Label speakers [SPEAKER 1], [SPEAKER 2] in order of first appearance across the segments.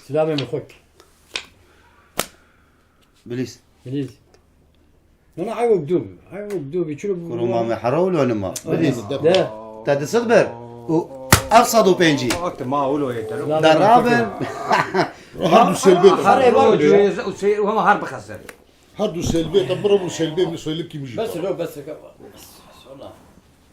[SPEAKER 1] سلامة من خوك
[SPEAKER 2] بليز
[SPEAKER 1] بليز انا عاوق دوبي شنو
[SPEAKER 2] كرو ما حرول ولا ما بليز
[SPEAKER 1] لا
[SPEAKER 2] تاد صدبر أقصد بينجي
[SPEAKER 3] وقت ما أقوله هيك
[SPEAKER 2] درابر
[SPEAKER 4] هردو سلبي
[SPEAKER 3] وهم هرب خسر
[SPEAKER 4] هردو سلبي تبرمو سلبي من سويلب كي مجي
[SPEAKER 1] بس لو بس والله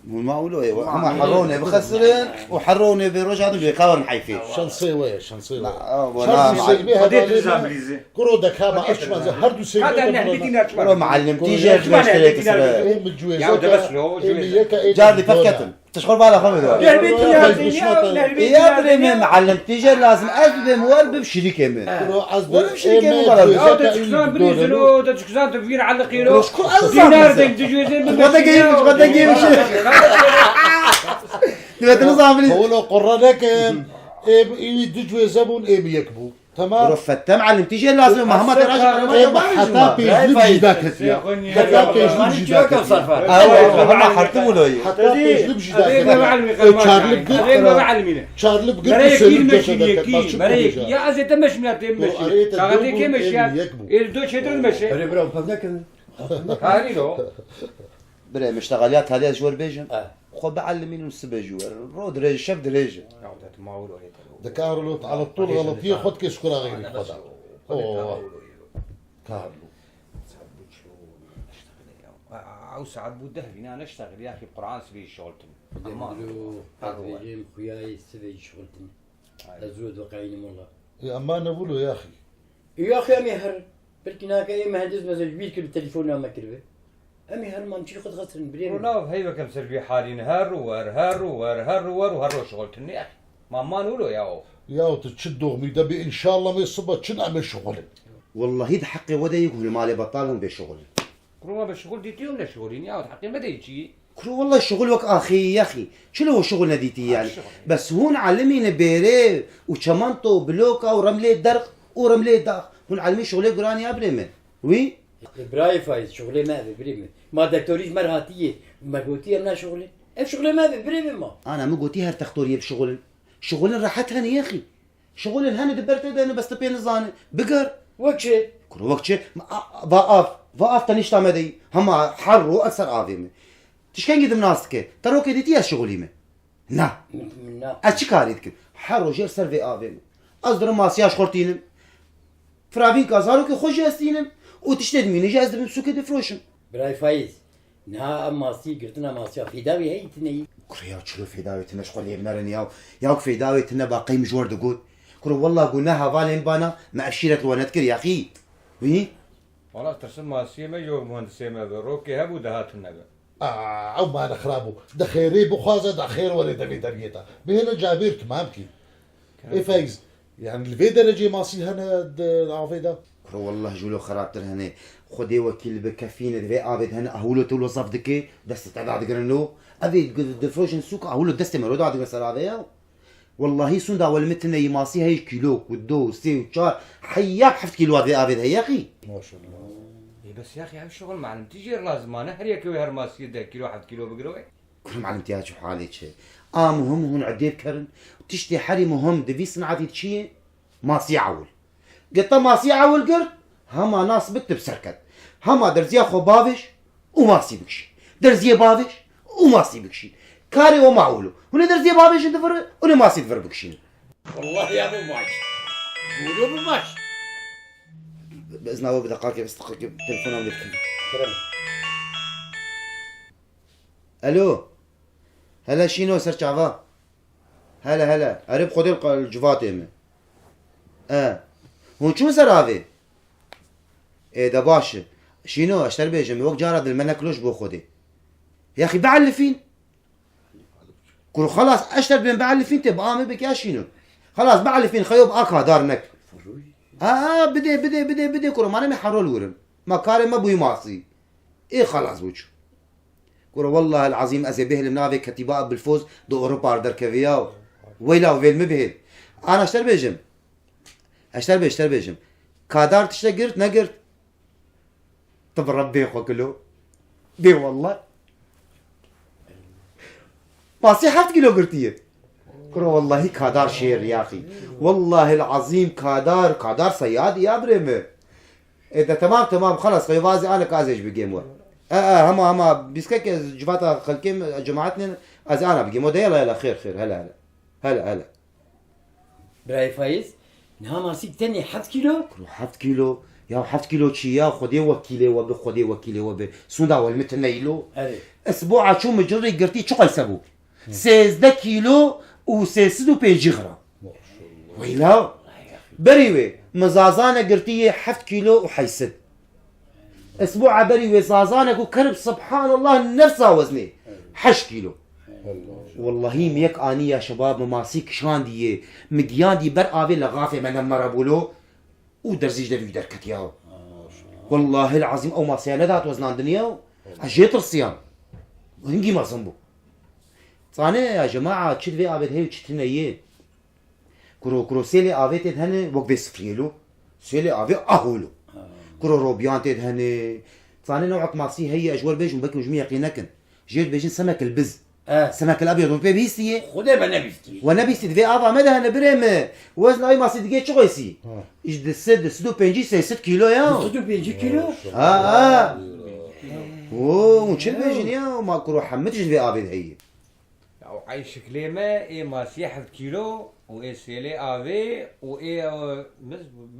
[SPEAKER 2] مو معقول هم حروني بخسرين وحروني برجع دجي خاور محيفي
[SPEAKER 4] شانسي ويا شانسي
[SPEAKER 2] لا
[SPEAKER 4] هردو سلبي
[SPEAKER 3] قضيت
[SPEAKER 4] هذا
[SPEAKER 3] الزامريزي
[SPEAKER 4] كرو دكابة أشمع هردو سلبي
[SPEAKER 3] هذا اللي بدينا
[SPEAKER 2] والله معلم تيجي اشتريت
[SPEAKER 4] إيه من الجوازات
[SPEAKER 2] جارلي فكتم تشغل بالك خمد يا بريمي معلم تيجي لازم أسبب موارب بشريكة من
[SPEAKER 4] كرو عزب
[SPEAKER 2] ولا بشريكة من غلط
[SPEAKER 3] هذا تشكزان بريزلو هذا تشكزان تفير على قيلو
[SPEAKER 2] شكون أصلا
[SPEAKER 3] دينار دين تجوزين
[SPEAKER 2] غدا جيم دلوقتي نظام لي
[SPEAKER 4] هو لو قرناك يدجوا زبون إيه يكبو تمام
[SPEAKER 2] رفت معلم تيجي لازم مهما تراجع
[SPEAKER 4] إيه حتى بيجلب جداك
[SPEAKER 3] يا
[SPEAKER 4] حتى
[SPEAKER 3] أخوي
[SPEAKER 4] بيجلب جداك
[SPEAKER 2] هم حرتموا له
[SPEAKER 4] حتى بيجلب
[SPEAKER 3] هذا ما
[SPEAKER 4] جداك
[SPEAKER 3] معلمي
[SPEAKER 4] شارلب
[SPEAKER 3] هذا ما معلمينه
[SPEAKER 4] شارلب قلت
[SPEAKER 3] مريك
[SPEAKER 4] سلب
[SPEAKER 3] يمشي
[SPEAKER 4] جدك
[SPEAKER 3] يكي مريك يا أزي تمش من تمشي
[SPEAKER 4] أريد
[SPEAKER 3] شغلتي
[SPEAKER 4] الدوبل
[SPEAKER 3] كمش يا
[SPEAKER 4] اللي يكبو.
[SPEAKER 3] الدو شدر المشي
[SPEAKER 1] برو فهمك
[SPEAKER 3] هاري له
[SPEAKER 2] بري مشتغلات هذه جوار بيجن خو بعلمين السبع جوار رو دريج شاف دريج
[SPEAKER 3] عودت ما أقوله هيك
[SPEAKER 4] دكارلو على طول غلط ياخذ كيس كرة غيري خدا اوه كارلو
[SPEAKER 3] أو سعد بود دهبي أنا أشتغل يا أخي قرآن سبي شغلتني
[SPEAKER 1] جيم خوياي سبي شغلتني ازود وقعيني والله
[SPEAKER 4] يا اما انا بقوله يا اخي
[SPEAKER 1] يا اخي امي هر بلكي ناك اي مهندس مزاج بيك بالتليفون ما كربه امي هر ما مشي خد غسل بريم
[SPEAKER 3] رونا هيبة كم سربي حالين هر شغلتني يا أخي ما نقوله يا أو
[SPEAKER 4] يا تشدوا غميدة ان شاء الله ما يصبح شن اعمل شغل
[SPEAKER 2] والله هيدا حقي ودا يقول مالي بطالهم بشغل
[SPEAKER 3] كروما بالشغل ديتيهم لشغلين يا حقي ما ديتشي
[SPEAKER 2] كرو والله الشغل وك اخي يا اخي شنو هو شغل نديتي يعني بس هون علمينا بيري وشمنطو بلوكا ورملي درق ورملي داخ هون علمي شغلي قراني يا بريمه وي
[SPEAKER 1] براي فايز شغلي ما بريم ما دكتوريش مرهاتيه ما قلتي امنا شغلي اف شغلي ما بريم ما
[SPEAKER 2] انا ما قلتي هر تختوري بشغل شغل راحت هني يا اخي شغل الهنا دبرت انا بس تبين الزانه بقر
[SPEAKER 1] وكشي
[SPEAKER 2] كرو وقت ضعف تنشتا مدي هم حر واكثر عظيمه تشكين قد مناسكه تروك ديتي شغلي ما نا
[SPEAKER 1] منا
[SPEAKER 2] اشكاريتك حر وجير سيرفي افيم اصدر ماسياش خورتينم فرافين كازاروك خوش استينم وتشتد مين جاز من سوكه دفروشن
[SPEAKER 1] براي فايز نها اما سي قلتنا ما سي في داوي هي تني
[SPEAKER 2] كريا تشلو في داويتنا شغل يبنرن ياو في داويتنا باقي مجور دقود كرو والله قلناها فالين بانا مع الشيرة الونتكر يا اخي وي
[SPEAKER 3] والله ترسم ماسية ما يو مهندسية ما بروكي هبو دهات النبا
[SPEAKER 4] او ما نخرابو ده خيري بخوازه ده خير ولا ده درجته بهنا جابير تمامكي ايه فايز يعني الفي درجه ماسي هنا العافيده
[SPEAKER 2] كرو والله جولو خرابتر هنا خدي وكيل بكفين دفي ابد هنا اهولو تولو صف دكي دست تعداد قرنلو ابي دفروشن سوق اهولو دست مرود عاد قصر هذا والله سوندا والمتنا يماسي هي كيلو ودو سي وشار حياك حفت كيلو هذا ابد هي يا اخي
[SPEAKER 4] ما شاء الله
[SPEAKER 3] بس يا أخي هاي الشغل معلم تيجي لازم أنا هريك ويهر ماسية ده كيلو 1 كيلو بقروي
[SPEAKER 2] كل معلم تياج حالي شيء مهم هون عديب كرن تشتي حري مهم دفي صنعتي شيء ماسي عول قلت ماسي عول قرت هما ناس بكتب سركت هما درزيه خو بافش وماسي بكشي درزيه بافش وماسي بكشي كاري ومعولو هنا درزيه بافش دفر ولا ماسي دفر بكشي
[SPEAKER 1] والله يا ابو ماش قولوا ابو ماش
[SPEAKER 2] باذن الله بدقائق بستقيق تليفون عندك
[SPEAKER 1] كرم
[SPEAKER 2] الو هلا شينو سرچاوا هلا قريب خذ الجفات امي هون شو سراوي ايه ده باشه شينو اشتر بيجي وقت جارد المنكلوش بو خدي يا اخي بعلفين كل خلاص اشتر بين بعلفين تبقى بك يا شينو خلاص بعلفين خيوب اكا دارنك بدي كرو ما انا محرول ورم ما كارم ما بوي ماصي ايه خلاص وجه كرو والله العظيم ازي بهل منافي كتيباء بالفوز دو اوروبا دركفياو ويلا ويل مبهل انا اشتر بيجم كادار تشتا قرت نقرت طب ربي خو كله بي والله ماسي 7 كيلو قرتيه كرو والله كادار شير يا اخي والله العظيم كادار صياد يا بريمه اذا تمام خلص خيوازي انا كازج بجيم هما بيسكك جفاتا خلكيم جماعتنا از انا بجيم يلا خير هلا
[SPEAKER 1] براي فايز نها ماسي تاني 7 كيلو
[SPEAKER 2] 7 كيلو يا 7 كيلو يا خدي وكيلي وب سودا والمتر نيلو
[SPEAKER 1] اري
[SPEAKER 2] اسبوع شو مجري قرتي شو قيسبو 16 كيلو و 5 غرام ويلا بريوي مزازانه قرتي 7 كيلو وحيسد اسبوع بريوي زازانه وكرب سبحان الله نفسها وزني 8 كيلو والله ميك اني يا شباب مماسيك شان دي مديان دي بر ابي لغافه من مربولو ودرزيج دبي دركت ياو والله العظيم او ما سيانات وزنان دنيا اجيت الصيام وهنجي ما صنبو صاني يا جماعه تشد في ابي هي تشتنيه كرو سيلي ابي تهني وقت بسفريلو سيلي ابي اهولو كرو روبيان تهني صاني نوعك ماسي هي اجوال بيج مبكي وجميع قينكن جيت بيجي سمك البز سمك الابيض وبيبيسي
[SPEAKER 1] خذها بنبيستي
[SPEAKER 2] ونبيستي دفي ابا مدى هنا بريم وزن اي ما سيدي شو غيسي ايش دسد بنجي 6 كيلو يا
[SPEAKER 1] خذوا بيجي كيلو
[SPEAKER 2] وشل بيجي يا ما كرو حمتش دفي ابي هي
[SPEAKER 3] او عايش كليمه اي ماسي 1 كيلو واي سيلي افي واي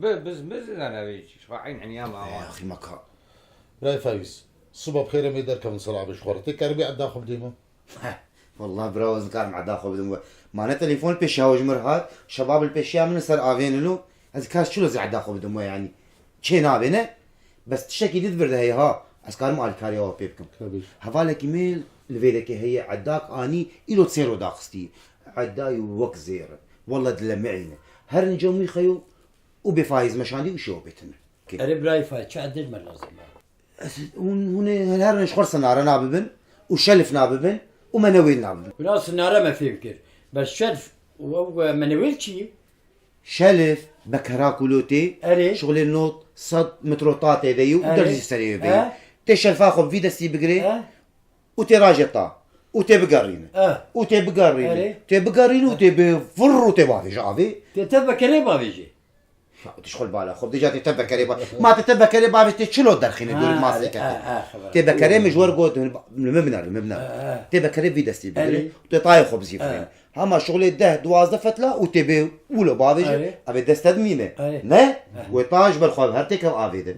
[SPEAKER 3] بز انا بيجي شو عين عيام
[SPEAKER 2] يا اخي مكا
[SPEAKER 4] براي فايز الصبح بخير ما يدار كم صلاة بشخورتي كاربي عدا خب ديما
[SPEAKER 2] والله براوز كان مع داخل بدون معنا تليفون البيشا وجمرهات شباب البيشا من سر افين له از كاش شو زعد داخل بدون يعني شي نابنه بس تشكي تدبر هي ها اسكار مال كاريو بيبكم
[SPEAKER 4] كبير
[SPEAKER 2] حوالك ايميل الفيدك هي عداك اني الو تصيرو داخستي عداي وك زير والله دلمعينه هر نجومي خيو وبفايز مشاندي وشو بيتنا
[SPEAKER 1] اري براي فايز شو عدد ما لازم
[SPEAKER 2] هنا هر نشخر سناره ناببن وشلف ناببن ومنويل ناببن
[SPEAKER 1] وناس النار ما فيمكن بس شرف ومنويل شي
[SPEAKER 2] شلف بكراكولوتي
[SPEAKER 1] اري
[SPEAKER 2] شغل النوط صد متروطات ديو ودرجي سريع بي تشلف اخو في دستي بقري وتراجطا وتبقرين وتبقرين تبقرين وتبفر وتبافي شافي
[SPEAKER 1] تتبع كريبا بيجي
[SPEAKER 2] تشغل بالا خب ديجا تتبكري ما تتبكري بافي تشلو درخين دور ماسك تبكري مجور قود المبنى تبكري في دستي بقري وتطاي خبز يفرين هما شغل ده 12 فتله وتبي ولو بافي ابي دستد مينه نه وطاج بالخواب هرتك افيده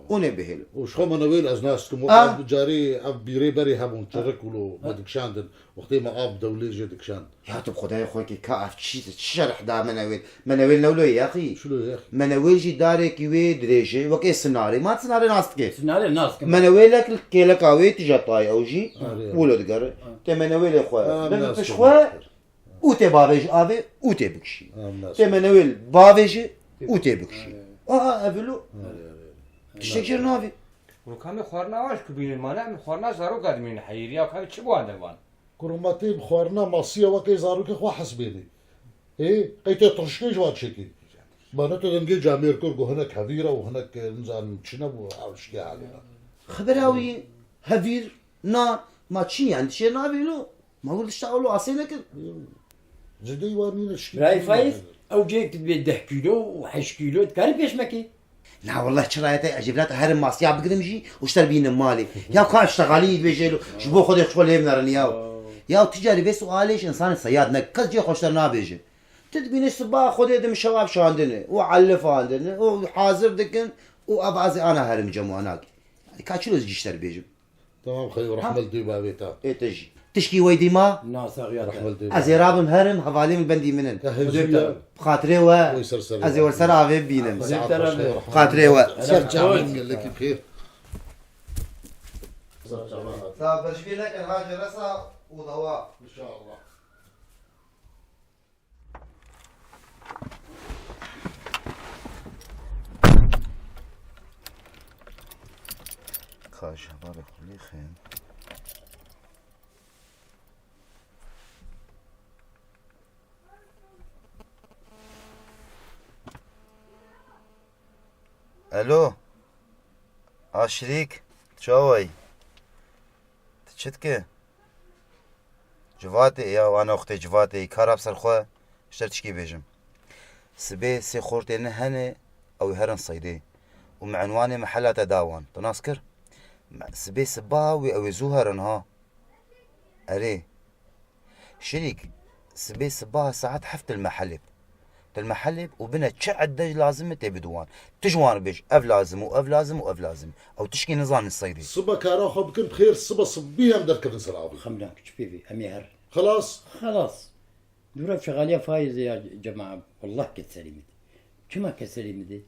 [SPEAKER 2] ونبهل
[SPEAKER 4] وشخو منويل از ناس كمو جاري اب بيري بري همون تركولو بدكشاندن وقتي ما اب دولي جدكشان
[SPEAKER 2] يا طب خداي خوكي كاف شرح دا منويل نولو يا اخي
[SPEAKER 4] شنو يا اخي
[SPEAKER 2] منويل جي دارك يوي دريجي وكي سناري ما سناري ناس كيف
[SPEAKER 1] سنار الناس
[SPEAKER 2] منويلك كيلك اوي تجطاي اوجي ولد قر تمنويل اخويا بنفش خويا وتي بافيج افي وتي بكشي تمنويل بافيج وتي بكشي افلو تشتكر نافي
[SPEAKER 3] وكم خورنا واش كبين المانع خورنا زارو قادمين حيريا وكم تشبو عندوان
[SPEAKER 4] كروماتي بخورنا ماسيه وكي زاروك خو حسبيني ايه قيت ترشكي جواد شكي معناته دنجي جامير كورغو هناك هفيرة وهناك نزان تشنب وعاوش علينا
[SPEAKER 2] خبراوي هفير نا ما تشي عند شي نافيلو ما قلت اشتغلوا اصيلك
[SPEAKER 4] جدي وانين الشكي
[SPEAKER 1] براي فايز او جيك تبي 10 كيلو و8 كيلو تكاري بيش مكي
[SPEAKER 2] لا والله شرايتي اجيب هرم ماسيا بقدمجي واشتر بين مالي يا كان اشتغالي بيجيلو شبو خذ شغل يمنر يا تجاري بس سؤاليش انسان صياد نكز جي خوشتر نابيجي تدبين الصباح خذ يدم الشباب شاندني وعلف عندنا وحاضر دكن وابعزي انا هرم جمو هناك يعني كاتشلو جيشتر بيجي
[SPEAKER 4] تمام خيو رحمل دي بابيتا
[SPEAKER 2] ايه تجي تشكي ويدي ما
[SPEAKER 1] ناس اغيار
[SPEAKER 4] رحمل دي
[SPEAKER 2] ازيرابم هرم حوالي من بندي منن بخاطري و ازي ورسر افي بينن بخاطري و
[SPEAKER 4] لك بخير
[SPEAKER 2] صافي بشبي لك الحاج رسا وضواء
[SPEAKER 4] ان شاء الله
[SPEAKER 2] خاش شباب خلي خيم الو شريك شوي تشتكي جواتي يا وانا اختي جواتي كارب سرخوا شتشكي بيجم سبي سي خورتين هنه او هرن صيدي ومعنواني محلات داوان تناسكر سبي سباوي او زوهرن ها اري شريك سبي سباها ساعات حفت المحلب وبنا تشعد دج لازم تبدوان تجوان بيج اف لازم واف لازم واف لازم او تشكي نظام الصيدي
[SPEAKER 4] صبا كاراخو بكن بخير صبا صبيها مدركب نسرابي
[SPEAKER 1] خمنا شبيبي أمي هر
[SPEAKER 4] خلاص
[SPEAKER 1] خلاص دورة شغالية فايز يا جماعة والله كسليمة كما كسليمة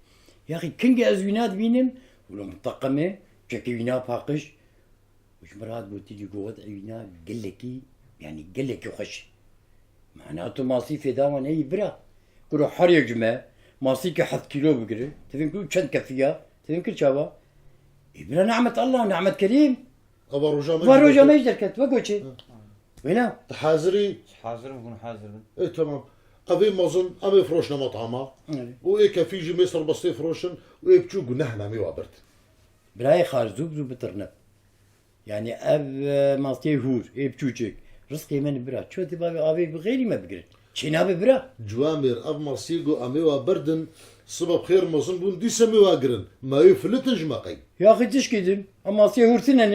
[SPEAKER 1] يا أخي كنجي أزوينات بينم ولو مطقمة شكينا باقش وش مرات بو تيجي قوة عينا قلكي يعني قلكي وخش معناته ماصي في داوان أي برا كلو حر يا جماعة ماصي كحد كيلو بقري تفهم كل شن كفية تفهم كل شابا إبرا نعمة الله ونعمة كريم وروجا ما يقدر كت وقوشي وينا
[SPEAKER 4] تحازري
[SPEAKER 3] حاضر بكون حاضر
[SPEAKER 4] ايه تمام ابي مازن ابي فروشنا مطعمه وايه كفيجي مصر بسيط فروشن وايه بتشو قلنا مي وابرت
[SPEAKER 1] براي خارزوب زو بترنب يعني اب مالتي هور اي بتوجيك رزقي من برا شو تبغى ابي بغيري ما بقرا شينا برا
[SPEAKER 4] جوامير اب مرسيقو امي وبردن صبا بخير مازن بون دي سمي واقرن ما يفلتن جماقي
[SPEAKER 1] يا اخي تشكيدم اما سي هور سنن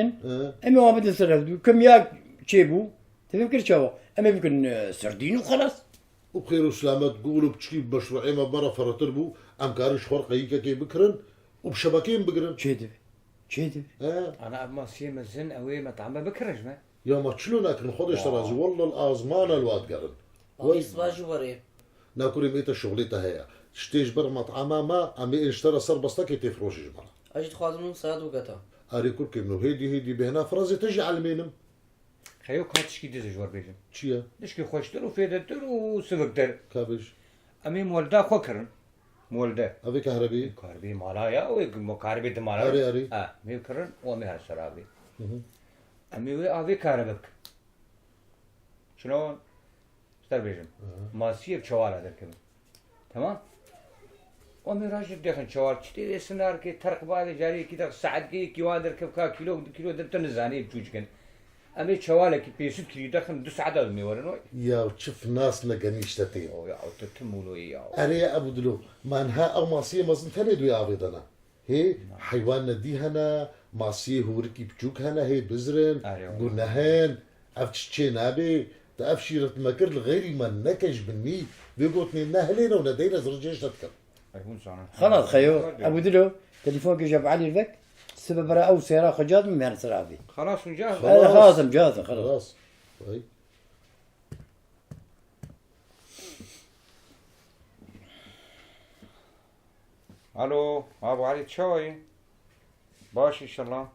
[SPEAKER 1] اما ما بدل سرفدو كم يا تشيبو تفكر شو اما يمكن سردين وخلاص
[SPEAKER 4] وبخير وسلامات قولوا بتشكي بمشروعي ما برا فرتربو ام كارش فرق كي بكرن وبشبكين بقرن
[SPEAKER 1] شيدف
[SPEAKER 3] انا اب ماسيه مزن اوي مطعم بكرج ما
[SPEAKER 4] يا ما تشلون اكل خدش ترازي والله الازمان الواد قرن
[SPEAKER 5] ويصباج وري
[SPEAKER 4] ناكل ميت الشغليته هي تشتيج بر مطعمه ما امي اشترى صار بسطك تفروش جمره
[SPEAKER 5] اجد خادمون صاد وقتا
[SPEAKER 4] اري كل كلمه هيدي بهنا فرازي تجي على المينم
[SPEAKER 3] خيو كاتشكي دز جوار بيجن
[SPEAKER 4] تشيا
[SPEAKER 3] دشكي خوشتر وفيدتر وسبقتر
[SPEAKER 4] كابج
[SPEAKER 3] امي مولدا خوكرن مولدا
[SPEAKER 4] ابي كهربي
[SPEAKER 3] كهربي مالايا وكهربي دمالا
[SPEAKER 4] اري
[SPEAKER 3] مي كرن ومي هالشرابي امي وي ابي كهربك شلون ستار بيجن ماسيه بشوارع دركم تمام ومي راجل دخن شوارع تشتي سنار كي ترق بالي جاري كي ساعد كي وادر كب كيلو درتن زاني بجوجكن امي شوالك بيسد كي دخن دو ساعات مي ورنو
[SPEAKER 4] يا تشوف ناس نقنيش تتين
[SPEAKER 3] او يا تتمولو يا
[SPEAKER 4] اري يا ابو دلو ما انها او ماسيه مازن تلد ويا عبيدنا هي حيوان دي هنا ماسيه هوركي بجوك هنا هي بزرن قلنا هين افتشتي نابي تافشيرة مكر الغيري ما نكش بني بيقوتني نهلين وندينا زرجيش تذكر
[SPEAKER 1] خلاص خيو ابو دلو تليفونك جاب علي الفك السبب راه او سياره خجاج من مهر سرابي
[SPEAKER 3] خلاص مجهز
[SPEAKER 1] هذا خلاص مجهز خلاص
[SPEAKER 4] خلاص طيب
[SPEAKER 3] الو ابو علي تشوي باش ان شاء الله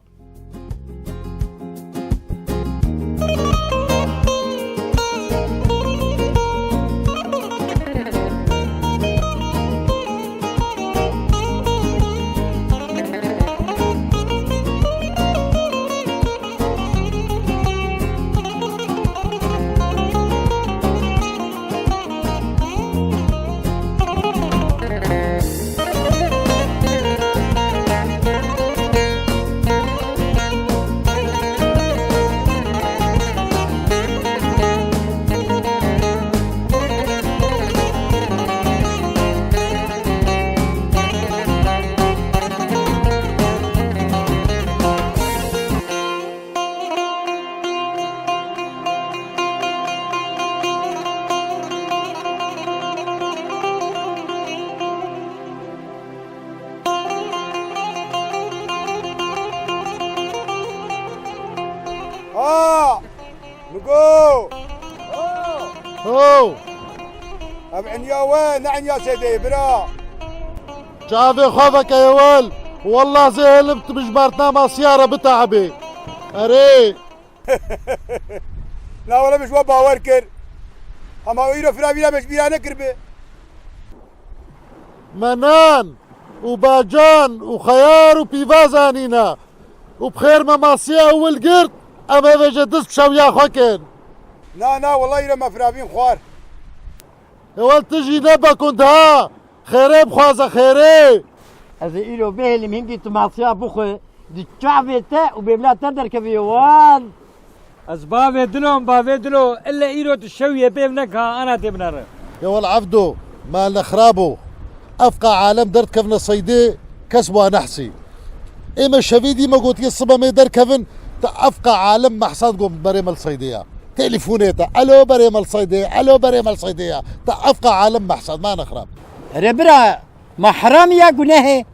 [SPEAKER 6] نقول
[SPEAKER 4] هو
[SPEAKER 6] ابعن يا وين نعن يا سيدي برا
[SPEAKER 4] شافي خوفك يا ول والله زي هلبت بجبرتنا مع سيارة بتعبي اري
[SPEAKER 6] لا ولا مش وبا وركر اما ويرو فرابيلا مش بيا نكربه
[SPEAKER 4] منان وباجان وخيار وبيفازانينا وبخير مماسية اول قرد اما بجدس بشويا خوكن
[SPEAKER 6] لا والله يرو ما فرابين خوار
[SPEAKER 4] يا ول تجي نبا كنت ها خيري بخوازة خيري
[SPEAKER 1] هذا إلو به اللي مهندي تماسيا بخو دي شعبي تا وبيبلا تدر كفيوان
[SPEAKER 3] از باوی دلو الا ايرو تشويه بيبنكها انا تبنر
[SPEAKER 4] يا ول عبدو مالنا خرابو افقع عالم درت كفن صيدي كسبوا نحسي اما الشفيدي ما قلت يصبا ما يدر كفن افقع عالم محصاد قوم بريم الصيديه تليفونيتا الو بريم الصيديه الو بريم الصيديه افقع عالم محصاد ما نخرب
[SPEAKER 1] ربرا ما حرام يا جناه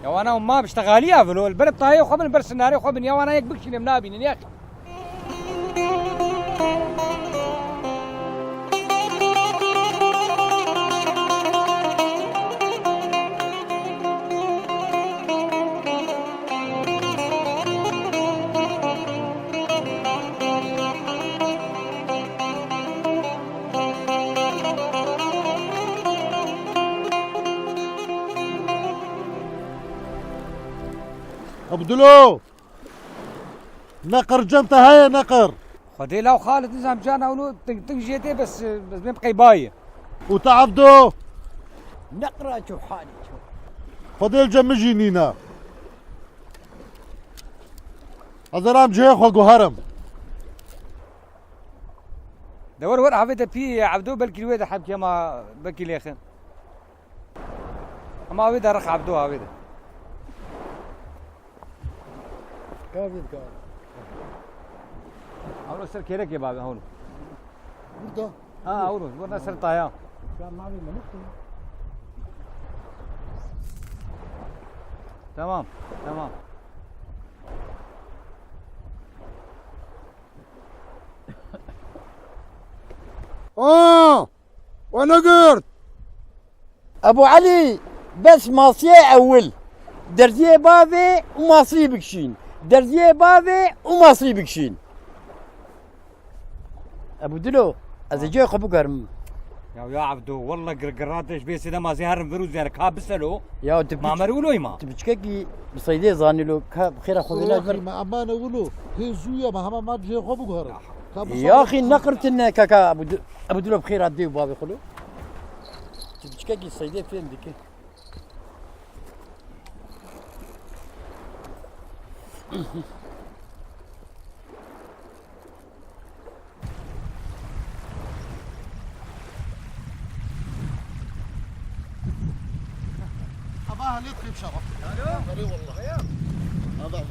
[SPEAKER 3] يا وانا وما بشتغاليها فلو البرد طايح وخبن برسناري وخبن يا وانا يكبكش منابين يا اخي
[SPEAKER 4] عبدلو نقر جنطة هاي نقر
[SPEAKER 3] خدي لو خالد نزام جانا ونو تنجيتي بس بيبقى بايه
[SPEAKER 4] وتعبدو
[SPEAKER 1] نقرا شوف حالي شوف
[SPEAKER 4] فضيل جمجي نينا أزرام جيخ وقهرم
[SPEAKER 3] دور ورا حبيت في عبدو بلكي الويد حبكي ما بكي ليخن اما عبيد رخ عبدو عبيد
[SPEAKER 1] كافي كافي
[SPEAKER 3] اولو سر كيرك يا بابا هون
[SPEAKER 4] برده
[SPEAKER 3] اولو ورنا سر طايا تمام تمام
[SPEAKER 6] وانا قلت
[SPEAKER 1] ابو علي بس ماصيه اول درجيه بابي وماصيه بكشين درجيه بابي وماصيه بكشين ابو دلو اذا جاي خبو قرم
[SPEAKER 3] يا عبدو والله قرقراتش بيس اذا ما زهر فروز يعني كاب بسلو
[SPEAKER 1] يا انت
[SPEAKER 3] ما مرولو ما
[SPEAKER 1] تبشكي بصيدي زانلو بخير اخذ
[SPEAKER 4] يا
[SPEAKER 1] لك
[SPEAKER 4] أخي ما أمانة أقولوا هي زوية ما جيخ وقهرم
[SPEAKER 1] يا اخي نقرت ان كاكا ابو دلو بخير عدي بابي خلو تبشكي صيدي فين ديك
[SPEAKER 4] أباها اللي يدخل بشرف أي والله هذا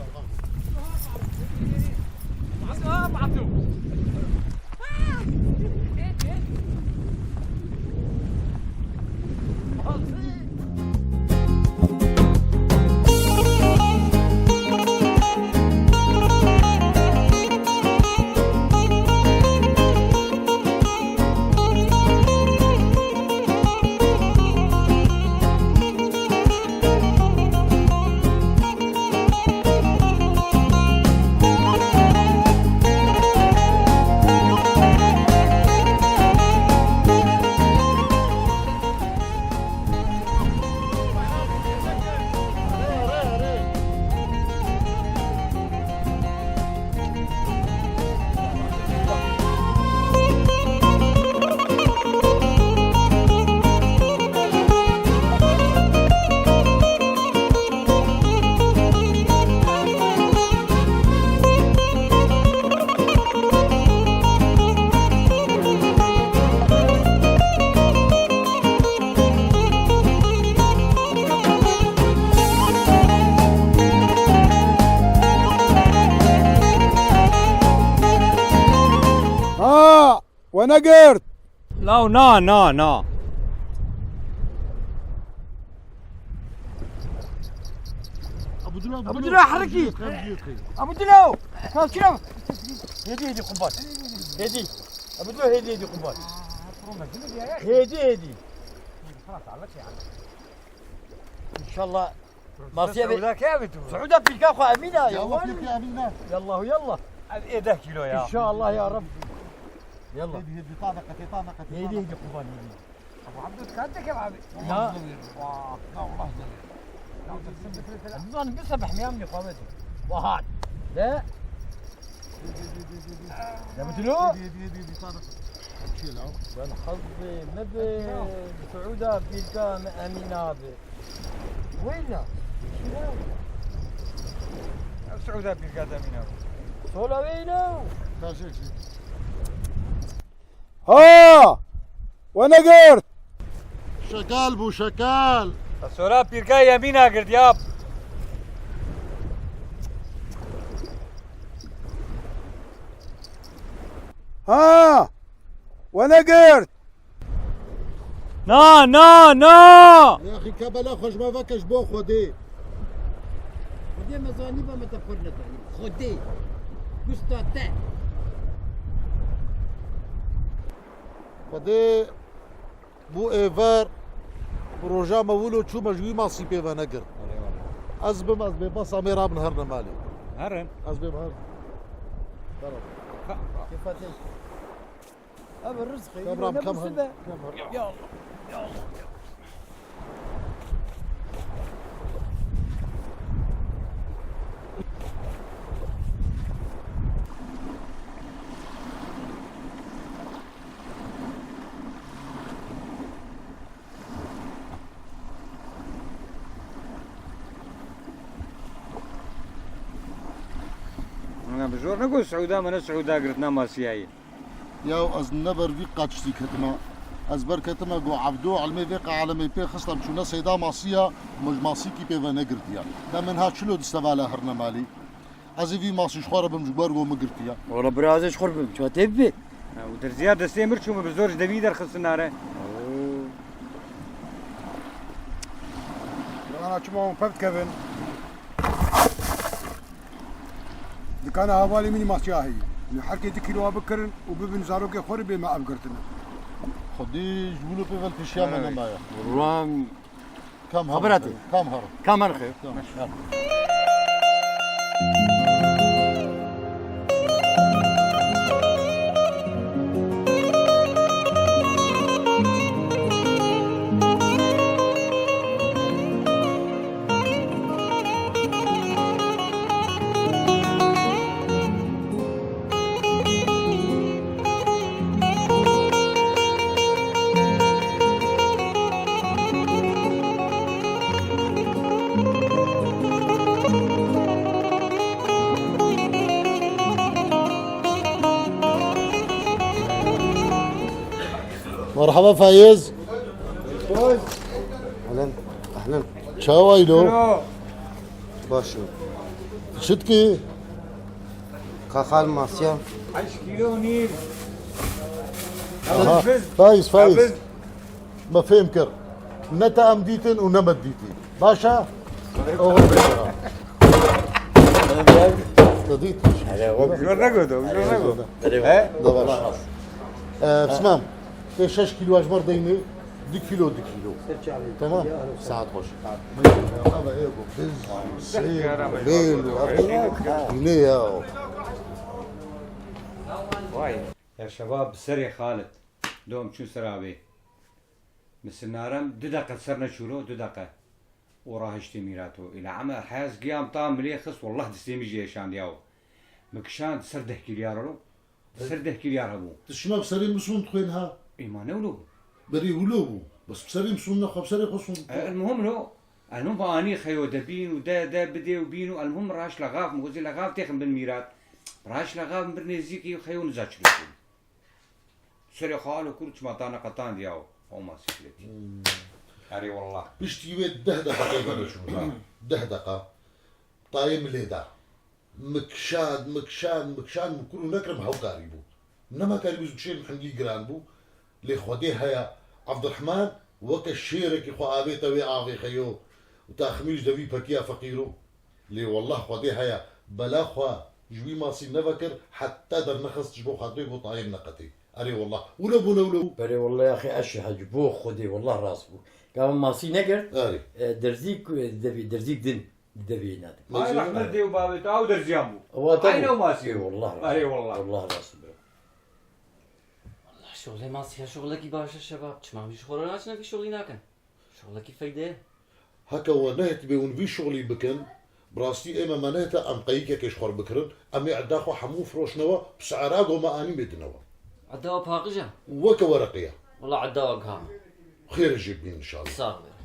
[SPEAKER 6] وانا قلت
[SPEAKER 3] لا نا
[SPEAKER 1] ابو دلو حركي ابو دلو خلاص كده هدي قنبات هدي ابو دلو هدي قنبات هدي ان شاء الله ما في سعودة في الكاخو امينه يا
[SPEAKER 4] يلا فيك يا أمينة
[SPEAKER 1] يلا
[SPEAKER 3] ايه ده كيلو يا
[SPEAKER 1] ان شاء الله يا رب يلا
[SPEAKER 4] هدي طانقة
[SPEAKER 1] هدي قنبات
[SPEAKER 3] ابو عبدو كانتك يا عبد
[SPEAKER 1] لا
[SPEAKER 4] والله
[SPEAKER 1] انا بسبح ميامني قامته وهاد لا يا بدلو
[SPEAKER 4] هدي طانقة تشيلها
[SPEAKER 1] والحظ ما بسعودة في الكام امينه وين
[SPEAKER 3] سعودة بالقادة من
[SPEAKER 1] صولا وينه
[SPEAKER 6] ها وانا قرت
[SPEAKER 4] شكال بو شكال
[SPEAKER 3] سورا پیرکای یمینه گردیاب
[SPEAKER 6] ها وانا قرت
[SPEAKER 3] نا نا نا
[SPEAKER 4] يا اخي كبلا خوش ما فكش بو خدي
[SPEAKER 1] خدي مزاني ما تفرنا خدي قصة
[SPEAKER 4] خدي بو ايفر بروجا مولو شو مجوي ما سيبي فنقر ازبم بس امير من هرنا مالي
[SPEAKER 3] هرن
[SPEAKER 4] ازبم هر
[SPEAKER 1] كيف هاتي ابو الرزق
[SPEAKER 4] كم كم هر
[SPEAKER 1] يلا
[SPEAKER 3] انا بجور نقول سعودا من سعودا قرتنا ماسياي
[SPEAKER 4] يا از نبر في قاتشتي كتما از بر كتما جو عبدو علمي فيقع علمي بي خصنا بشونا سيدا ماسيا مش ماسيكي بي فنقرتيا ده من هات شلو دستفالا هرنا مالي ازي في ماسي شخوره بمجبر جو مقرتيا
[SPEAKER 1] والله برازش خربم شو تبي
[SPEAKER 3] ودرزيا دستيمر شو بزورج دبي در خصنا
[SPEAKER 6] انا شو فهمت كيفن كان هوالي مني ما سياهي من حكيت كيلو بكرن وببن زاروكي خربي ما ابقرتنا
[SPEAKER 4] خدي جبلو بي فالبشيا من مايا
[SPEAKER 1] والله
[SPEAKER 4] كم هر
[SPEAKER 1] خبرتي.
[SPEAKER 4] كم هر
[SPEAKER 1] كمان خير
[SPEAKER 4] مرحبا فايز اهلا اهلا شاويلو
[SPEAKER 2] باشو
[SPEAKER 4] شتكي
[SPEAKER 2] كاخال ماسيا
[SPEAKER 3] 10 كيلو نيل
[SPEAKER 4] فايز ما فهمكر نتا امديتن ونمت ديتي باشا تضيت
[SPEAKER 3] بجور نقول
[SPEAKER 4] بسمام في 6 كيلو اجمر ديني 2 كيلو تمام ساعات خوش ليه
[SPEAKER 3] واي يا شباب سري خالد دوم شو سرابي مس النارم دقيقة صرنا شورو دقيقة وراه اشتميراتو الى عمل حاز قيام طام مليخص والله دستيمي جي شان دياو مكشان سرده كيليارو سرده كيليار ابو
[SPEAKER 4] تشما بسري مسون تخوينها
[SPEAKER 3] ايمان ولو
[SPEAKER 4] بري ولو بس بسري مسون نخو بسري خصون
[SPEAKER 3] المهم لو المهم اني خيو دبين ودا بدي وبينو المهم راش لغاف موزي لغاف تخم بالميرات راش لغاف برنيزيكي خيو نزاتشلو سري خالو كل شمطانا قطان دياو او ما سكلتي اري والله
[SPEAKER 4] بيشتي 10 دقيقة شو 10 دقيقة طايم ليدا مكشان كل نكرم هاو قاربو انما قاربو بشيء محنجي جرانبو لي خودي هيا عبد الرحمن وك الشيرك اخو ابي توي اغي خيو وتاخميش دبي بكيا فقيرو لي والله خودي هيا بلا خوا جوي ماسي نفكر حتى در نخص تجبو خاطري بو طايم نقتي اري والله ولو
[SPEAKER 1] بري والله يا اخي اشهد بو خدي والله راسبو قام ماسي نقر
[SPEAKER 4] اري
[SPEAKER 1] درزيك درزيك دن دبي نادي
[SPEAKER 3] هاي احمد دي وبابي تعو درزيامو
[SPEAKER 1] هو
[SPEAKER 3] عينه وماسي
[SPEAKER 1] والله
[SPEAKER 3] اري والله
[SPEAKER 1] والله راسبو
[SPEAKER 5] والله شغلي ماسيا شغلك باشا الشباب ما فيش خورناتنا في شغلي ناكن شغلك فايده
[SPEAKER 4] هكا ونهت بيون في شغلي بكن براستي اما منهتا ام قيكا كيشخور بكرن ام يعداخو حمو فروش نوا بسعراغو ما اني مدنوا
[SPEAKER 5] عداوة باقجة
[SPEAKER 4] وكا ورقية
[SPEAKER 5] والله عداوة قهام
[SPEAKER 4] خير جيبين ان شاء الله
[SPEAKER 5] صاغر